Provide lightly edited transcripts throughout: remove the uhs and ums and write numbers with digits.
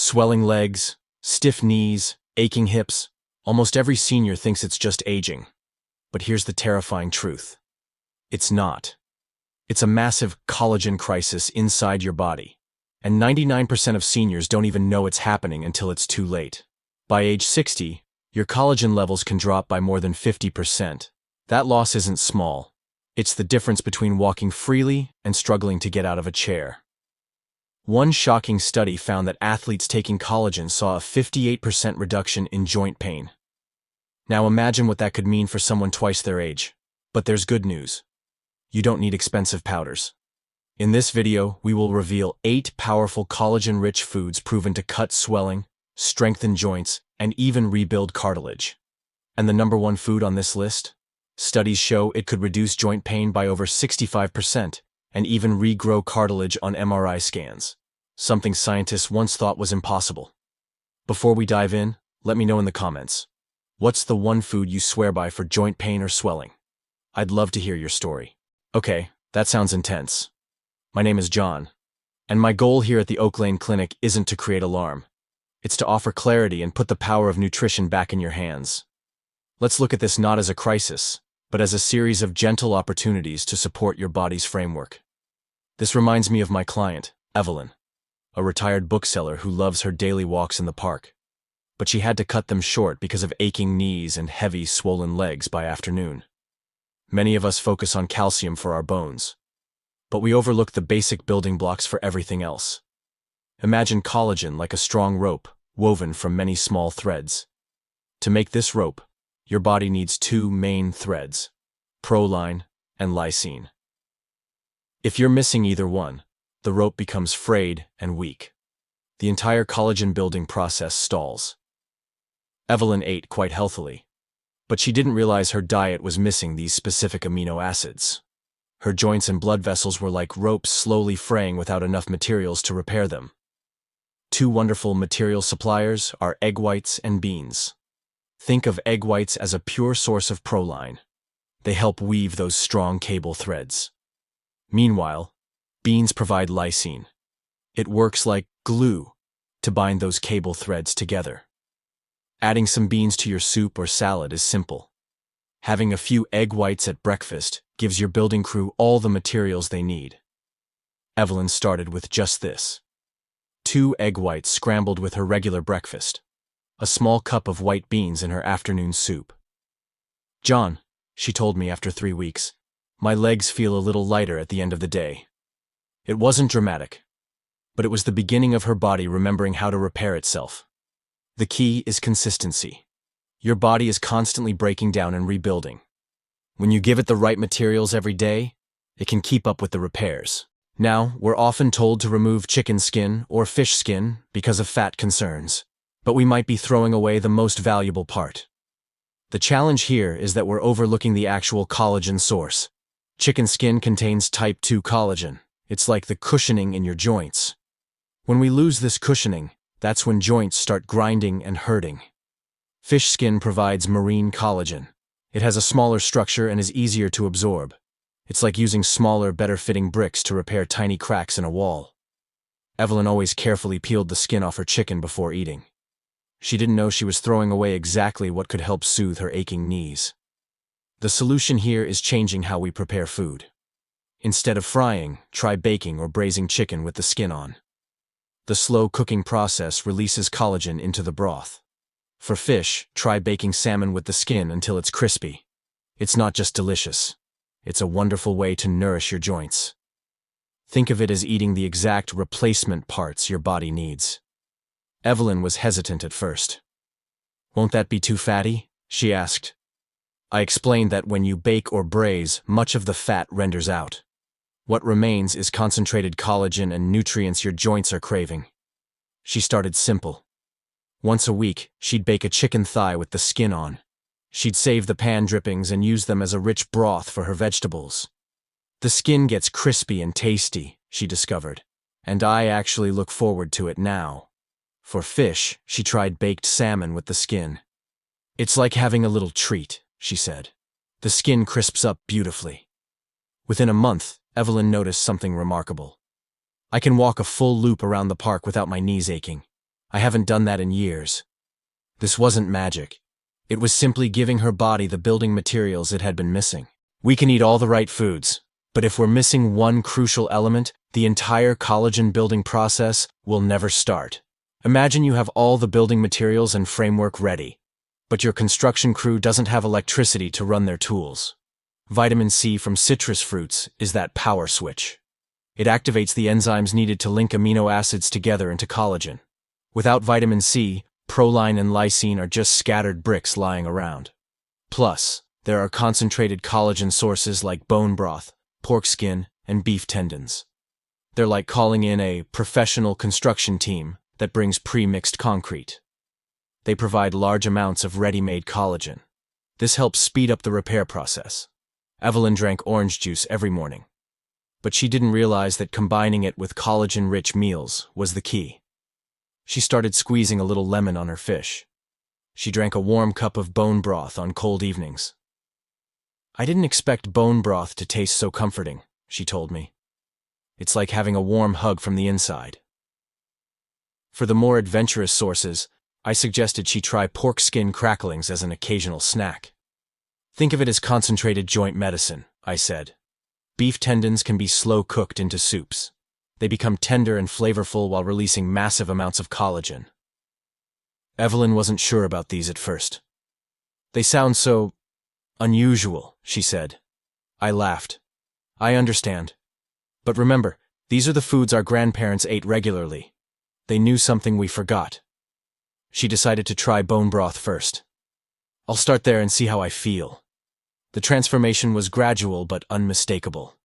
Swelling legs, stiff knees, aching hips. Almost every senior thinks it's just aging. But here's the terrifying truth. It's not. It's a massive collagen crisis inside your body. And 99% of seniors don't even know it's happening until it's too late. By age 60, your collagen levels can drop by more than 50%. That loss isn't small. It's the difference between walking freely and struggling to get out of a chair. One shocking study found that athletes taking collagen saw a 58% reduction in joint pain. Now imagine what that could mean for someone twice their age. But there's good news. You don't need expensive powders. In this video, we will reveal 8 powerful collagen-rich foods proven to cut swelling, strengthen joints, and even rebuild cartilage. And the number one food on this list? Studies show it could reduce joint pain by over 65% and even regrow cartilage on MRI scans, something scientists once thought was impossible. Before we dive in, let me know in the comments. What's the one food you swear by for joint pain or swelling? I'd love to hear your story. Okay, that sounds intense. My name is John, and my goal here at the Oak Lane Clinic isn't to create alarm. It's to offer clarity and put the power of nutrition back in your hands. Let's look at this not as a crisis, but as a series of gentle opportunities to support your body's framework. This reminds me of my client, Evelyn, a retired bookseller who loves her daily walks in the park. But she had to cut them short because of aching knees and heavy, swollen legs by afternoon. Many of us focus on calcium for our bones, but we overlook the basic building blocks for everything else. Imagine collagen like a strong rope, woven from many small threads. To make this rope, your body needs 2 main threads, proline and lysine. If you're missing either one, the rope becomes frayed and weak. The entire collagen building process stalls. Evelyn ate quite healthily, but she didn't realize her diet was missing these specific amino acids. Her joints and blood vessels were like ropes slowly fraying without enough materials to repair them. 2 wonderful material suppliers are egg whites and beans. Think of egg whites as a pure source of proline. They help weave those strong cable threads. Meanwhile, beans provide lysine. It works like glue to bind those cable threads together. Adding some beans to your soup or salad is simple. Having a few egg whites at breakfast gives your building crew all the materials they need. Evelyn started with just this. 2 egg whites scrambled with her regular breakfast. A small cup of white beans in her afternoon soup. "John," she told me after 3 weeks, "my legs feel a little lighter at the end of the day." It wasn't dramatic, but it was the beginning of her body remembering how to repair itself. The key is consistency. Your body is constantly breaking down and rebuilding. When you give it the right materials every day, it can keep up with the repairs. Now, we're often told to remove chicken skin or fish skin because of fat concerns, but we might be throwing away the most valuable part. The challenge here is that we're overlooking the actual collagen source. Chicken skin contains type 2 collagen. It's like the cushioning in your joints. When we lose this cushioning, that's when joints start grinding and hurting. Fish skin provides marine collagen. It has a smaller structure and is easier to absorb. It's like using smaller, better-fitting bricks to repair tiny cracks in a wall. Evelyn always carefully peeled the skin off her chicken before eating. She didn't know she was throwing away exactly what could help soothe her aching knees. The solution here is changing how we prepare food. Instead of frying, try baking or braising chicken with the skin on. The slow cooking process releases collagen into the broth. For fish, try baking salmon with the skin until it's crispy. It's not just delicious. It's a wonderful way to nourish your joints. Think of it as eating the exact replacement parts your body needs. Evelyn was hesitant at first. "Won't that be too fatty?" she asked. I explained that when you bake or braise, much of the fat renders out. What remains is concentrated collagen and nutrients your joints are craving. She started simple. Once a week, she'd bake a chicken thigh with the skin on. She'd save the pan drippings and use them as a rich broth for her vegetables. The skin gets crispy and tasty, she discovered, and I actually look forward to it now. For fish, she tried baked salmon with the skin. "It's like having a little treat," she said. "The skin crisps up beautifully." Within a month, Evelyn noticed something remarkable. "I can walk a full loop around the park without my knees aching. I haven't done that in years. This wasn't magic. It was simply giving her body the building materials it had been missing. We can eat all the right foods, but if we're missing one crucial element, the entire collagen building process will never start. Imagine you have all the building materials and framework ready, but your construction crew doesn't have electricity to run their tools. Vitamin C from citrus fruits is that power switch. It activates the enzymes needed to link amino acids together into collagen. Without vitamin C, proline and lysine are just scattered bricks lying around. Plus, there are concentrated collagen sources like bone broth, pork skin, and beef tendons. They're like calling in a professional construction team that brings pre-mixed concrete. They provide large amounts of ready-made collagen. This helps speed up the repair process. Evelyn drank orange juice every morning, but she didn't realize that combining it with collagen-rich meals was the key. She started squeezing a little lemon on her fish. She drank a warm cup of bone broth on cold evenings. I didn't expect bone broth to taste so comforting, she told me. It's like having a warm hug from the inside. For the more adventurous sources, I suggested she try pork skin cracklings as an occasional snack. Think of it as concentrated joint medicine, I said. Beef tendons can be slow cooked into soups. They become tender and flavorful while releasing massive amounts of collagen. Evelyn wasn't sure about these at first. They sound so unusual, she said. I laughed. I understand. But remember, these are the foods our grandparents ate regularly. They knew something we forgot. She decided to try bone broth first. I'll start there and see how I feel. The transformation was gradual but unmistakable.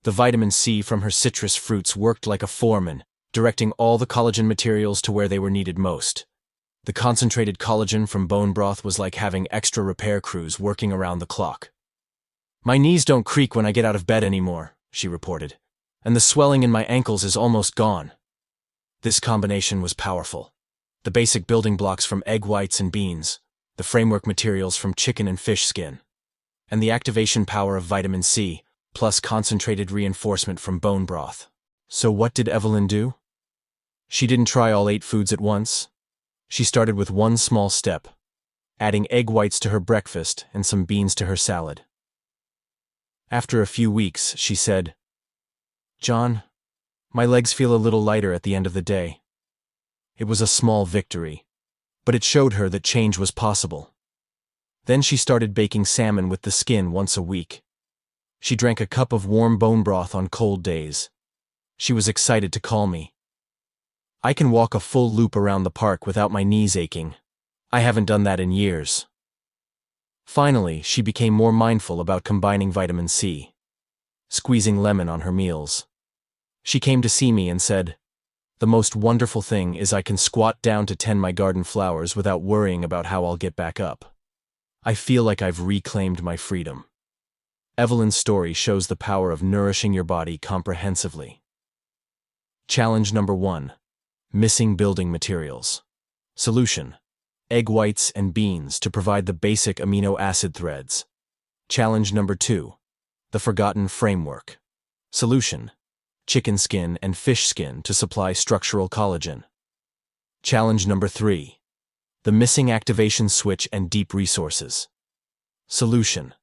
The vitamin C from her citrus fruits worked like a foreman, directing all the collagen materials to where they were needed most. The concentrated collagen from bone broth was like having extra repair crews working around the clock. My knees don't creak when I get out of bed anymore, she reported, and the swelling in my ankles is almost gone. This combination was powerful. The basic building blocks from egg whites and beans, the framework materials from chicken and fish skin, and the activation power of vitamin C, plus concentrated reinforcement from bone broth. So what did Evelyn do? She didn't try all 8 foods at once. She started with one small step, adding egg whites to her breakfast and some beans to her salad. After a few weeks, she said, "John, my legs feel a little lighter at the end of the day." It was a small victory, but it showed her that change was possible. Then she started baking salmon with the skin once a week. She drank a cup of warm bone broth on cold days. She was excited to call me. I can walk a full loop around the park without my knees aching. I haven't done that in years. Finally, she became more mindful about combining vitamin C, squeezing lemon on her meals. She came to see me and said, "The most wonderful thing is I can squat down to tend my garden flowers without worrying about how I'll get back up. I feel like I've reclaimed my freedom." Evelyn's story shows the power of nourishing your body comprehensively. Challenge number 1. Missing building materials. Solution: egg whites and beans to provide the basic amino acid threads. Challenge number 2. The forgotten framework. Solution: chicken skin and fish skin to supply structural collagen. Challenge number 3. The missing activation switch and deep resources. Solution: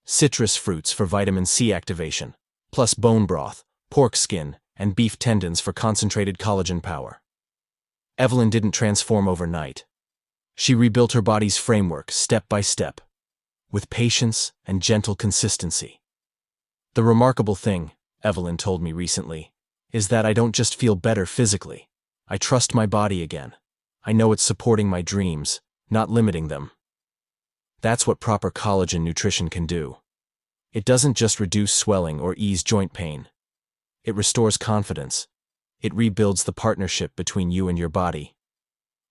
citrus fruits for vitamin C activation, plus bone broth, pork skin, and beef tendons for concentrated collagen power. Evelyn didn't transform overnight. She rebuilt her body's framework step by step, with patience and gentle consistency. The remarkable thing, Evelyn told me recently, is that I don't just feel better physically. I trust my body again. I know it's supporting my dreams, not limiting them. That's what proper collagen nutrition can do. It doesn't just reduce swelling or ease joint pain. It restores confidence. It rebuilds the partnership between you and your body.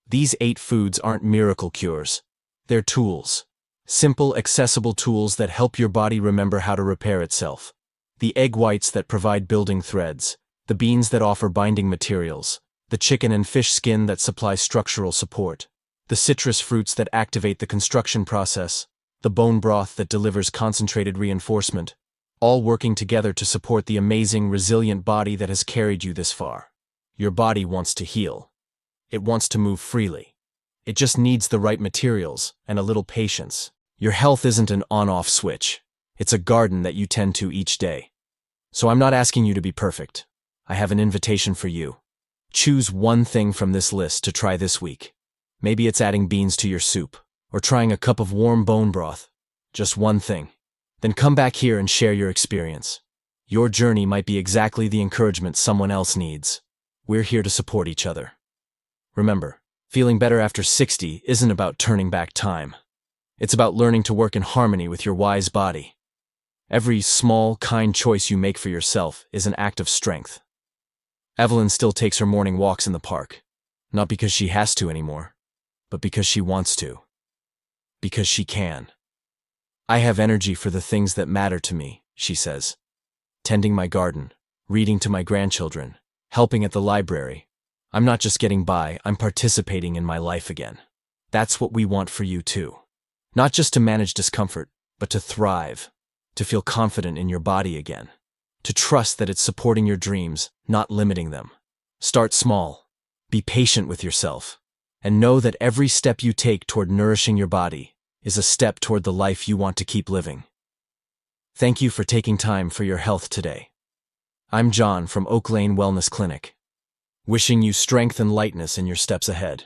These 8 foods aren't miracle cures. They're tools. Simple, accessible tools that help your body remember how to repair itself. The egg whites that provide building threads, the beans that offer binding materials, the chicken and fish skin that supply structural support, the citrus fruits that activate the construction process, the bone broth that delivers concentrated reinforcement, all working together to support the amazing, resilient body that has carried you this far. Your body wants to heal. It wants to move freely. It just needs the right materials and a little patience. Your health isn't an on-off switch. It's a garden that you tend to each day. So I'm not asking you to be perfect. I have an invitation for you. Choose one thing from this list to try this week. Maybe it's adding beans to your soup, or trying a cup of warm bone broth. Just one thing. Then come back here and share your experience. Your journey might be exactly the encouragement someone else needs. We're here to support each other. Remember, feeling better after 60 isn't about turning back time. It's about learning to work in harmony with your wise body. Every small, kind choice you make for yourself is an act of strength. Evelyn still takes her morning walks in the park, not because she has to anymore, but because she wants to. Because she can. I have energy for the things that matter to me, she says. Tending my garden, reading to my grandchildren, helping at the library. I'm not just getting by, I'm participating in my life again. That's what we want for you too. Not just to manage discomfort, but to thrive, to feel confident in your body again, to trust that it's supporting your dreams, not limiting them. Start small, be patient with yourself, and know that every step you take toward nourishing your body is a step toward the life you want to keep living. Thank you for taking time for your health today. I'm John from Oak Lane Wellness Clinic, wishing you strength and lightness in your steps ahead.